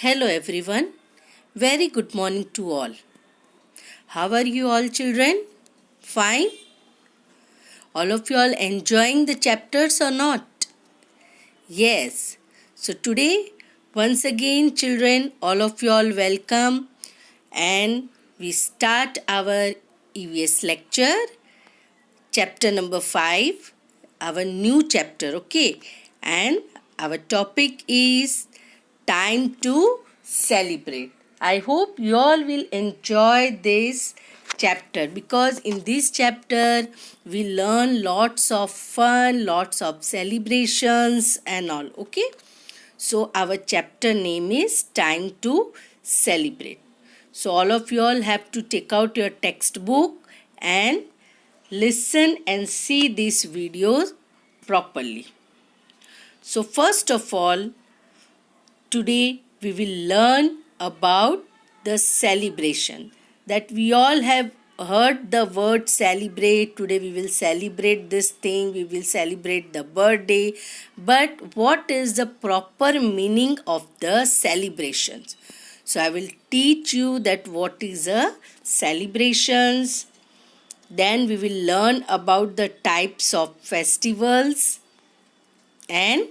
Hello everyone. Very good morning to all. How are you all children? Fine? All of you all enjoying the chapters or not? Yes. So today once again children all of you all welcome and we start our EVS lecture chapter number 5, our new chapter, okay? And our topic is time to celebrate. I hope you all will enjoy this chapter because in this chapter we learn lots of fun, lots of celebrations and all, okay? So our chapter name is time to celebrate. So all of you all have to take out your textbook and listen and see these videos properly. So first of all, today we will learn about the celebration that we all have heard the word celebrate. Today we will celebrate this thing, we will celebrate the birthday. But what is the proper meaning of the celebrations? So I will teach you that what is a celebrations. Then we will learn about the types of festivals and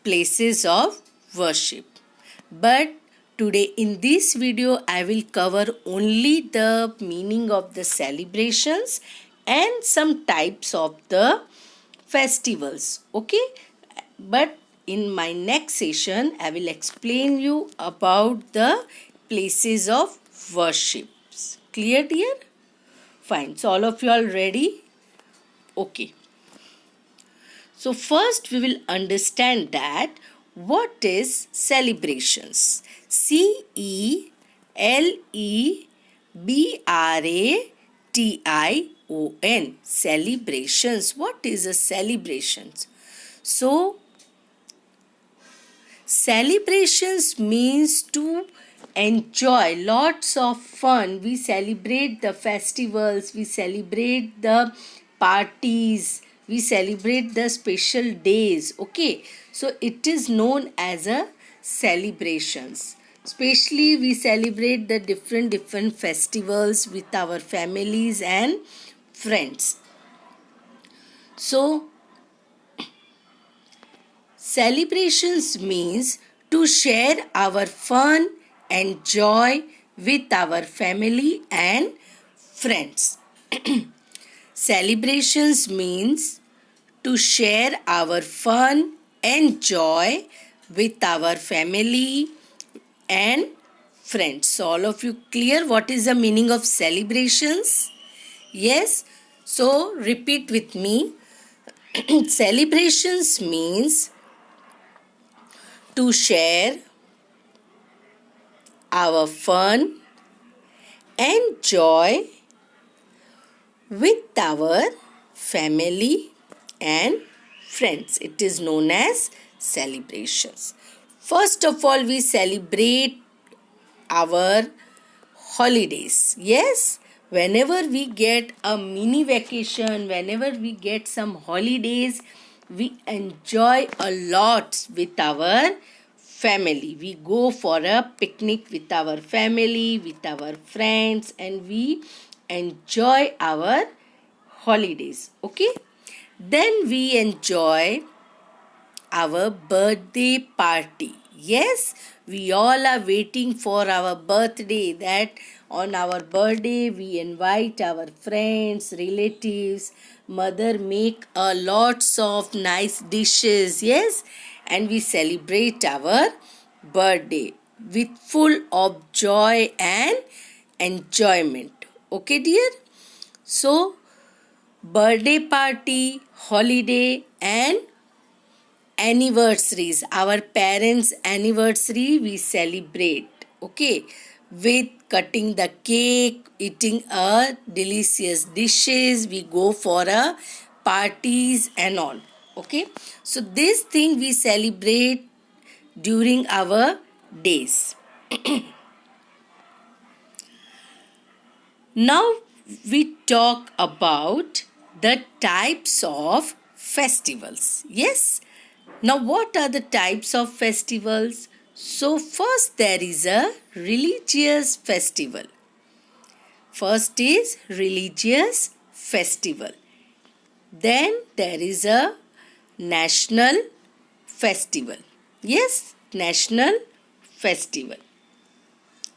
places of worship. But today in this video I will cover only the meaning of the celebrations and some types of the festivals. Okay? But in my next session I will explain you about the places of worships. Clear dear? Fine. So all of you are ready? Okay. So first we will understand that what is celebrations. CELEBRATION. Celebrations. What is a celebrations? So celebrations means to enjoy lots of fun. We celebrate the festivals, we celebrate the parties, we celebrate the special days. Okay, so it is known as a celebrations. Especially we celebrate the different festivals with our families and friends. So celebrations means to share our fun and joy with our family and friends. Celebrations means to share our fun and joy with our family and friends. So all of you clear what is the meaning of celebrations? Yes? So repeat with me. Celebrations means to share our fun and joy with our family and friends. It is known as celebrations. First of all, we celebrate our holidays. Yes, whenever we get a mini vacation, whenever we get some holidays, we enjoy a lot with our family. We go for a picnic with our family, with our friends, and we enjoy our holidays. Okay, then we enjoy our birthday party. Yes, we all are waiting for our birthday, that on our birthday we invite our friends, relatives, mother make a lots of nice dishes. Yes, and we celebrate our birthday with full of joy and enjoyment. Okay dear? So birthday party, holiday and anniversaries, our parents anniversary we celebrate, okay, with cutting the cake, eating a delicious dishes, we go for a parties and all. Okay, so this thing we celebrate during our days. Now we talk about the types of festivals. Yes, now what are the types of festivals? So first there is a religious festival. First is religious festival. Then there is a national festival. Yes, national festival.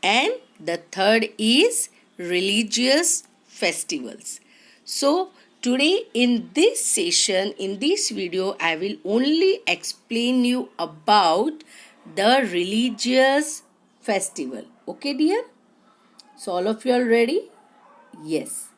And the third is religious festivals. So today in this session, in this video, I will only explain you about the religious festival. Okay, dear? So all of you are ready? Yes.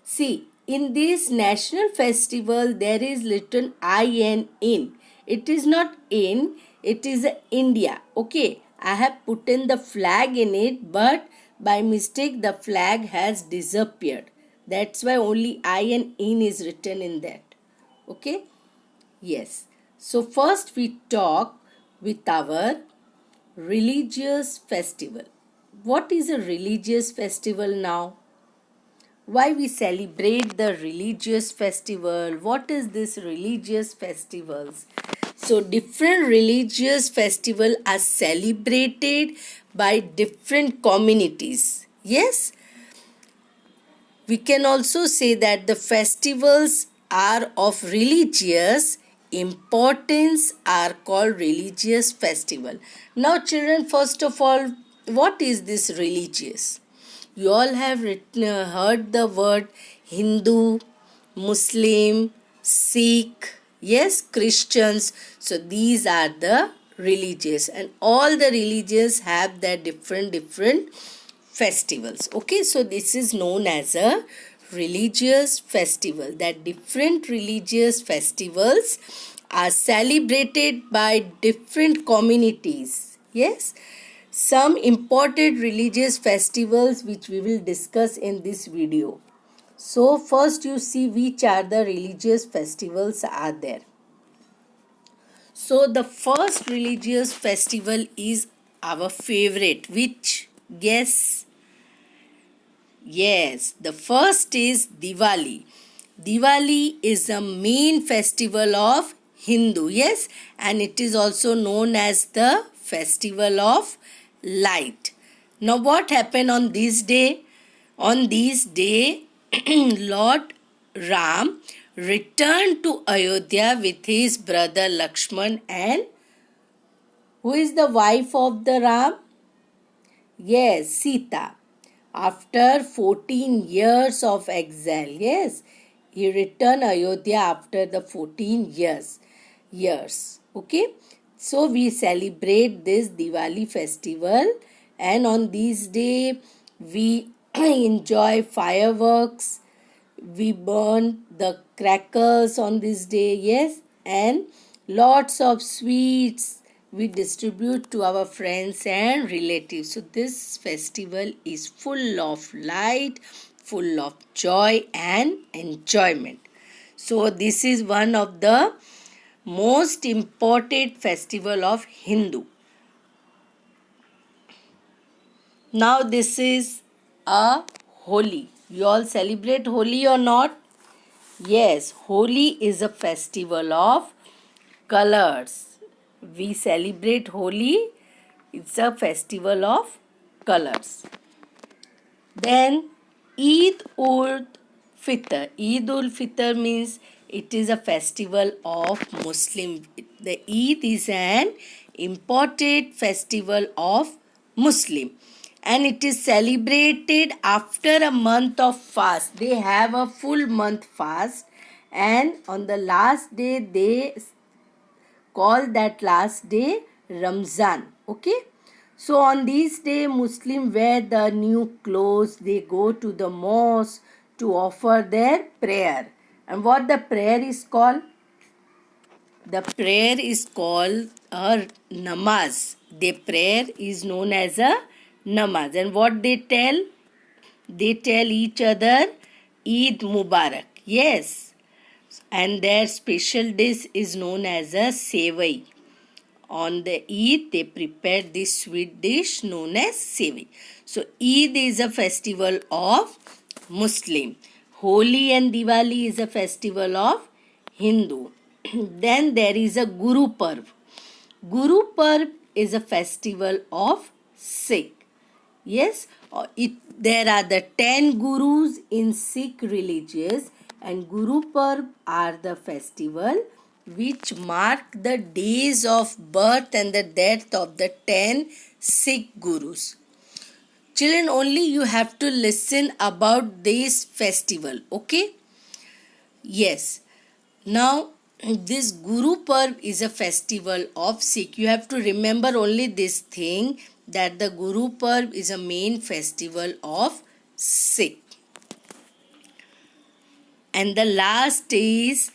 See, in this national festival, there is written IN in. It is not in, it is India. Okay, I have put in the flag in it, but by mistake the flag has disappeared. That's why only IN in is written in that. Okay, yes. So first we talk with our religious festival. What is a religious festival now? Why we celebrate the religious festival? What is this religious festivals? So different religious festival are celebrated by different communities. Yes, we can also say that the festivals are of religious importance are called religious festival. Now children, first of all, what is this religious? You all have heard the word Hindu, Muslim, Sikh, yes, Christians. So these are the religious, and all the religions have their different festivals. Okay, so this is known as a religious festival. That different religious festivals are celebrated by different communities. Yes. Some important religious festivals which we will discuss in this video. So first you see which are the religious festivals are there. So the first religious festival is our favorite. Which? Guess? Yes, the first is Diwali. Diwali is the main festival of Hindu. Yes, and it is also known as the festival of light. Now what happened on this day? On this day, Lord Ram returned to Ayodhya with his brother Lakshman, and who is the wife of the Ram? Yes, Sita. After 14 years of exile, yes, he returned Ayodhya after the 14 years. Okay. So we celebrate this Diwali festival, and on this day we enjoy fireworks, we burn the crackers on this day, yes, and lots of sweets we distribute to our friends and relatives. So this festival is full of light, full of joy and enjoyment. So this is one of the most important festival of Hindu. Now this is a Holi. You all celebrate Holi or not? Yes, Holi is a festival of colors. We celebrate Holi. It's a festival of colors. Then Eid ul Fitr. Eid ul Fitr means it is a festival of Muslim. The Eid is an important festival of Muslim, and it is celebrated after a month of fast. They have a full month fast, and on the last day they call that last day Ramzan. Okay. So on this day Muslim wear the new clothes. They go to the mosque to offer their prayer. And what the prayer is called? The prayer is called a namaz. The prayer is known as a namaz. And what they tell? They tell each other Eid Mubarak. Yes. And their special dish is known as a sevai. On the Eid, they prepare this sweet dish known as sevai. So Eid is a festival of Muslim. Holi and Diwali is a festival of Hindu. Then there is a Guru Parv. Guru Parv is a festival of Sikh. Yes, there are the 10 gurus in Sikh religions, and Guru Parv are the festival which mark the days of birth and the death of the 10 Sikh gurus. Children, only you have to listen about this festival, okay? Yes. Now, this Guru Parv is a festival of Sikh. You have to remember only this thing, that the Guru Parv is a main festival of Sikh. And the last is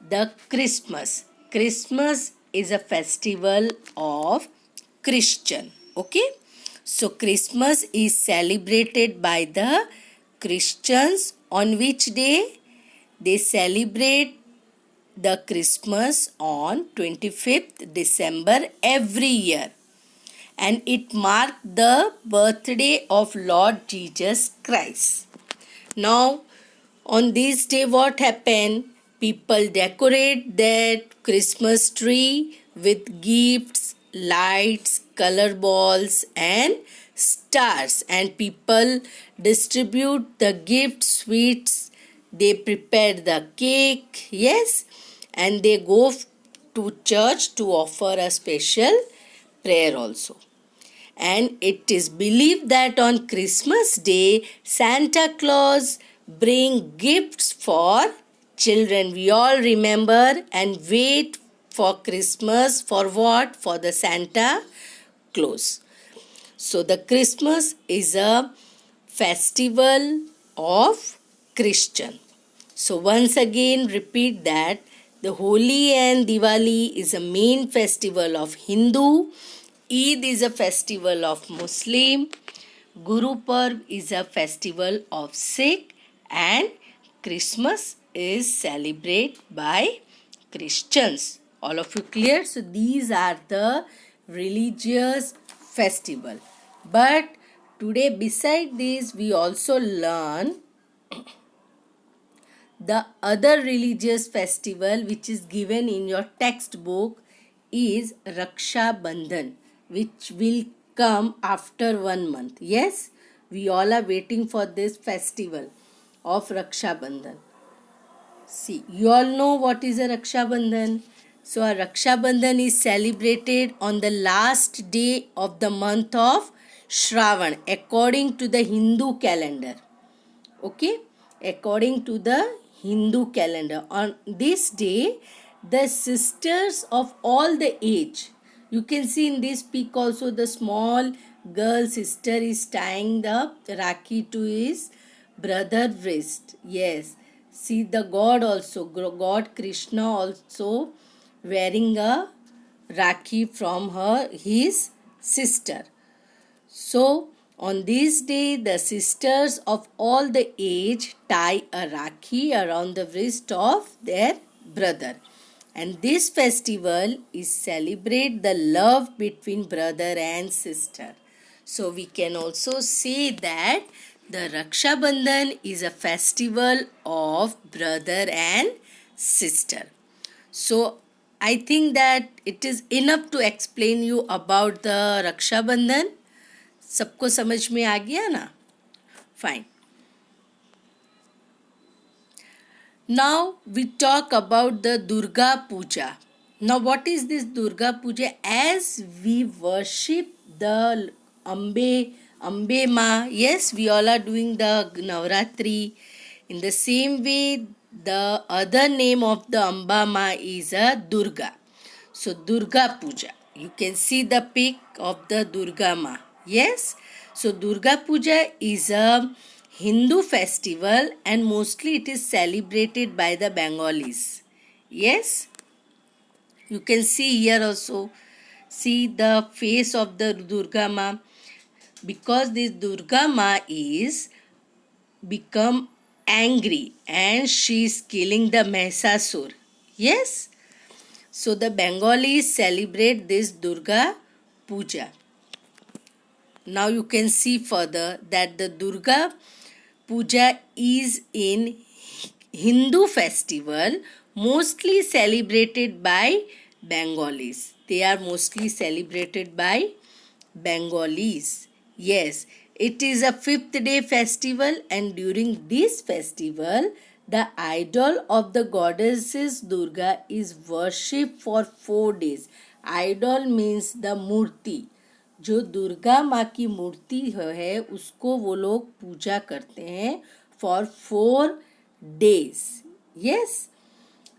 the Christmas. Christmas is a festival of Christian. Okay? So Christmas is celebrated by the Christians on which day? They celebrate the Christmas on 25th December every year. And it marked the birthday of Lord Jesus Christ. Now, on this day what happened? People decorate their Christmas tree with gifts, lights, color balls and stars, and people distribute the gifts, sweets, they prepare the cake, yes, and they go to church to offer a special prayer also. And it is believed that on Christmas Day, Santa Claus bring gifts for children. We all remember and wait for Christmas for what? For the Santa Claus. So the Christmas is a festival of Christian. So once again repeat that the Holi and Diwali is a main festival of Hindu. Eid is a festival of Muslim. Guru Parv is a festival of Sikh, and Christmas is celebrated by Christians. All of you clear? So these are the religious festival. But today beside this we also learn the other religious festival which is given in your textbook is Raksha Bandhan, which will come after 1 month. Yes, we all are waiting for this festival of Raksha Bandhan. See, you all know what is a Raksha Bandhan. So a Raksha Bandhan is celebrated on the last day of the month of Shravan according to the Hindu calendar. Okay, according to the Hindu calendar. On this day, the sisters of all the age, you can see in this pic also the small girl sister is tying the Rakhi to his brother wrist. Yes, see the God also, God Krishna also wearing a Rakhi from his sister. So, on this day, the sisters of all the age tie a Rakhi around the wrist of their brother. And this festival is celebrate the love between brother and sister. So, we can also say that the Raksha Bandhan is a festival of brother and sister. So, I think that it is enough to explain you about the Raksha Bandhan. सबको समझ में आ गया ना? Fine. Now we talk about the Durga Puja. Now what is this Durga Puja? As we worship the Ambe Ma, yes, we all are doing the Navratri. In the same way, the other name of the Amba Ma is a Durga. So Durga Puja. You can see the pic of the Durga Ma. Yes, so Durga Puja is a Hindu festival and mostly it is celebrated by the Bengalis. Yes, you can see here also, see the face of the Durga Ma, because this Durga Ma is become angry and she is killing the Mahishasur. Yes, so the Bengalis celebrate this Durga Puja. Now you can see further that the Durga Puja is in Hindu festival mostly celebrated by Bengalis. They are mostly celebrated by Bengalis. Yes, it is a 5th-day festival, and during this festival, the idol of the goddesses Durga is worshipped for 4 days. Idol means the मूर्ति. जो दुर्गा माँ की मूर्ति है उसको वो लोग पूजा करते हैं for 4 days. Yes,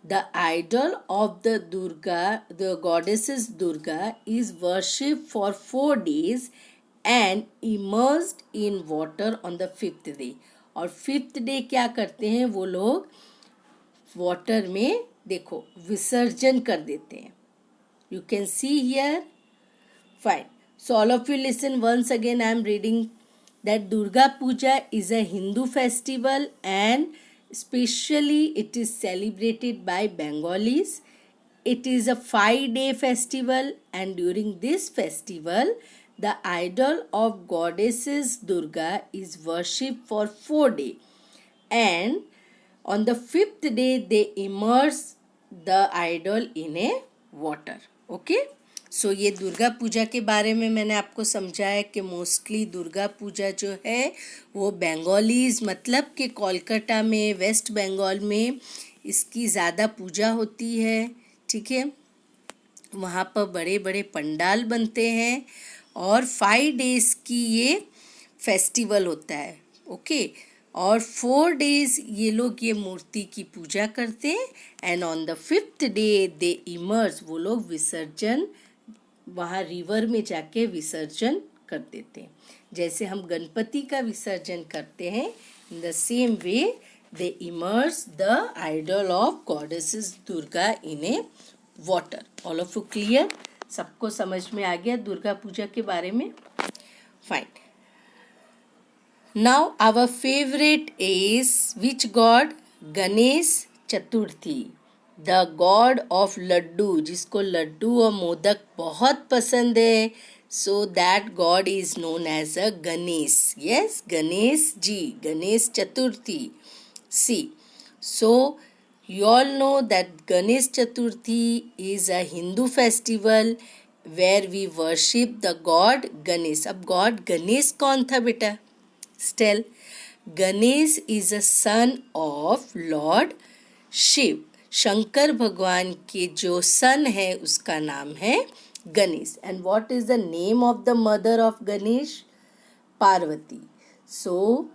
the idol of the Durga, the goddesses Durga, is worshipped for 4 days and immersed in water on the 5th day. और 5th day क्या करते हैं वो लोग वाटर में देखो विसर्जन कर देते हैं. You can see here. Fine. So all of you listen once again. I am reading that Durga Puja is a Hindu festival and especially it is celebrated by Bengalis. It is a 5-day festival, and during this festival the idol of goddesses Durga is worshipped for 4 days, and on the 5th day they immerse the idol in a water. Okay. सो ये दुर्गा पूजा के बारे में मैंने आपको समझाया कि mostly Durga Puja जो है वो बंगालीज मतलब कि कोलकाता में वेस्ट बंगाल में इसकी ज़्यादा पूजा होती है. ठीक है, वहाँ पर बड़े बड़े पंडाल बनते हैं और 5 days की ये फेस्टिवल होता है. ओके, और 4 days ये लोग ये मूर्ति की पूजा करते हैं and on the 5th day they immerse, वो लोग विसर्जन वहाँ रिवर में जाके विसर्जन कर देते हैं. जैसे हम गणपति का विसर्जन करते हैं, in the same way they immerse the idol of goddesses Durga in a water. All of you clear? सबको समझ में आ गया दुर्गा पूजा के बारे में? Fine. Now our favourite is which god? Ganesh Chaturthi, the god of laddu, जिसको लड्डू और मोदक बहुत पसंद है. So that god is known as a Ganesh. Yes, Ganesh ji, Ganesh Chaturthi. See, so you all know that Ganesh Chaturthi is a Hindu festival where we worship the god Ganesh. अब god Ganesh कौन था बेटा? Still, Ganesh is a son of Lord Shiv. Shankar भगवान के जो सन है उसका नाम है Ganesh. And what is the name of the mother of Ganesh? Parvati. So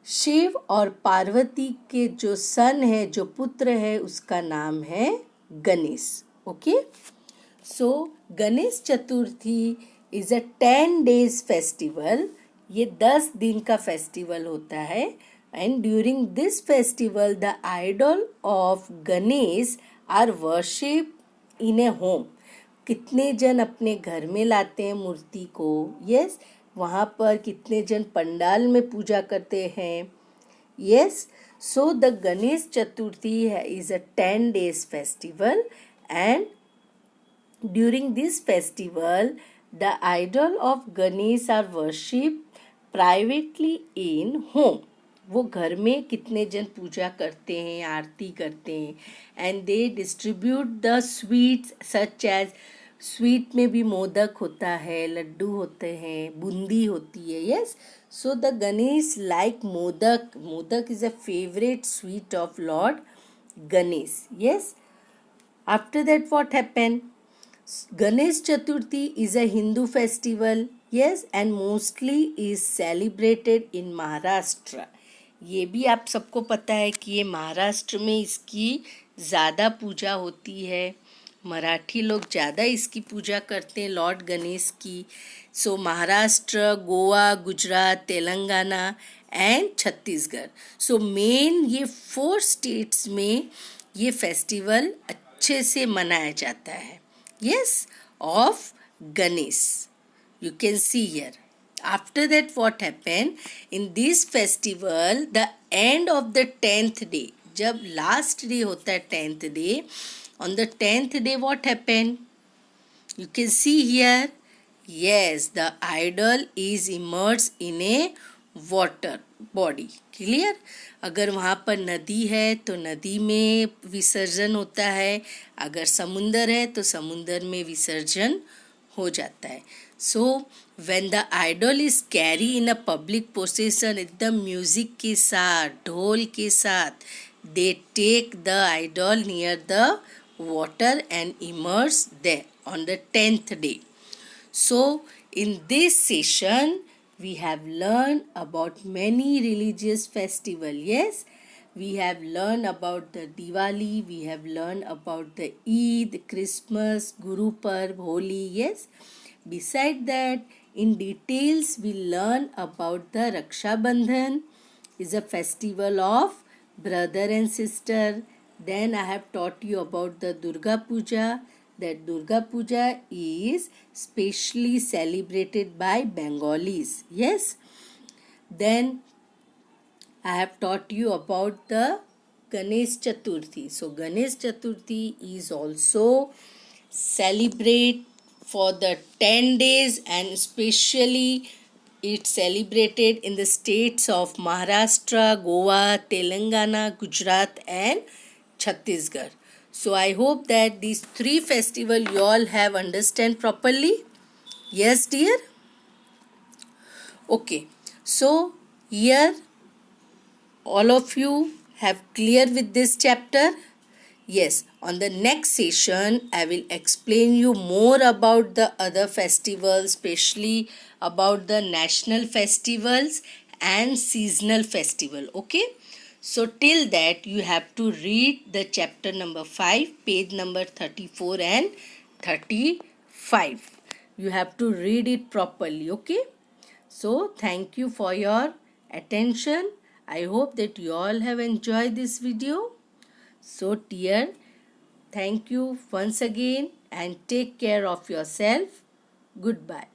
Shiv और पार्वती के जो सन है, जो पुत्र है, उसका नाम है Ganesh. Okay, so Ganesh Chaturthi is a 10 days festival. ये 10 दिन का फेस्टिवल होता है. And during this festival the idol of Ganesh are worship in a home. कितने जन अपने घर में लाते हैं मूर्ति को. यस, वहाँ पर कितने जन पंडाल में पूजा करते हैं. Yes, so the Ganesh Chaturthi is a 10 days festival and during this festival the idol of Ganesh are worship privately in home. वो घर में कितने जन पूजा करते हैं, आरती करते हैं. And they distribute the sweets such as, sweet में भी मोदक होता है, लड्डू होते हैं, बूंदी होती है. Yes, so the Ganesh like modak. Modak is a favourite sweet of Lord Ganesh. Yes, after that what happen? Ganesh Chaturthi is a Hindu festival. Yes, and mostly is celebrated in Maharashtra. ये भी आप सबको पता है कि ये महाराष्ट्र में इसकी ज़्यादा पूजा होती है. मराठी लोग ज़्यादा इसकी पूजा करते हैं लॉर्ड गणेश की. So Maharashtra, Goa, Gujarat, Telangana and Chhattisgarh, so main ये 4 states में ये फेस्टिवल अच्छे से मनाया जाता है. Yes, of Ganesh. You can see here. After that what happened? In this festival, the end of the 10th day, जब last day होता है 10th day, on the 10th day what happened? You can see here. Yes, the idol is immersed in a water body. Clear. अगर वहाँ पर नदी है तो नदी में विसर्जन होता है, अगर समुंदर है तो समुंदर में विसर्जन हो जाता है. So when the idol is carry in a public procession, एकदम म्यूजिक के साथ, ढोल के साथ, they take the idol near the water and immerse there on the 10th day. So in this session we have learned about many religious festival. Yes, we have learned about the Diwali, we have learned about the Eid, Christmas, Guru Parv, Holi. Yes, beside that in details we learn about the Raksha Bandhan, is a festival of brother and sister. Then I have taught you about the Durga Puja, that Durga Puja is specially celebrated by Bengalis. Yes. Then I have taught you about the Ganesh Chaturthi. So Ganesh Chaturthi is also celebrate for the 10 days, and especially it's celebrated in the states of Maharashtra, Goa, Telangana, Gujarat and Chhattisgarh. So I hope that these three festivals you all have understand properly. Yes, dear. Okay. So here all of you have clear with this chapter. Yes, on the next session I will explain you more about the other festivals, especially about the national festivals and seasonal festival. Okay. So till that you have to read the chapter number 5, page number 34 and 35. You have to read it properly. Okay. So thank you for your attention. I hope that you all have enjoyed this video. So dear, thank you once again and take care of yourself. Goodbye.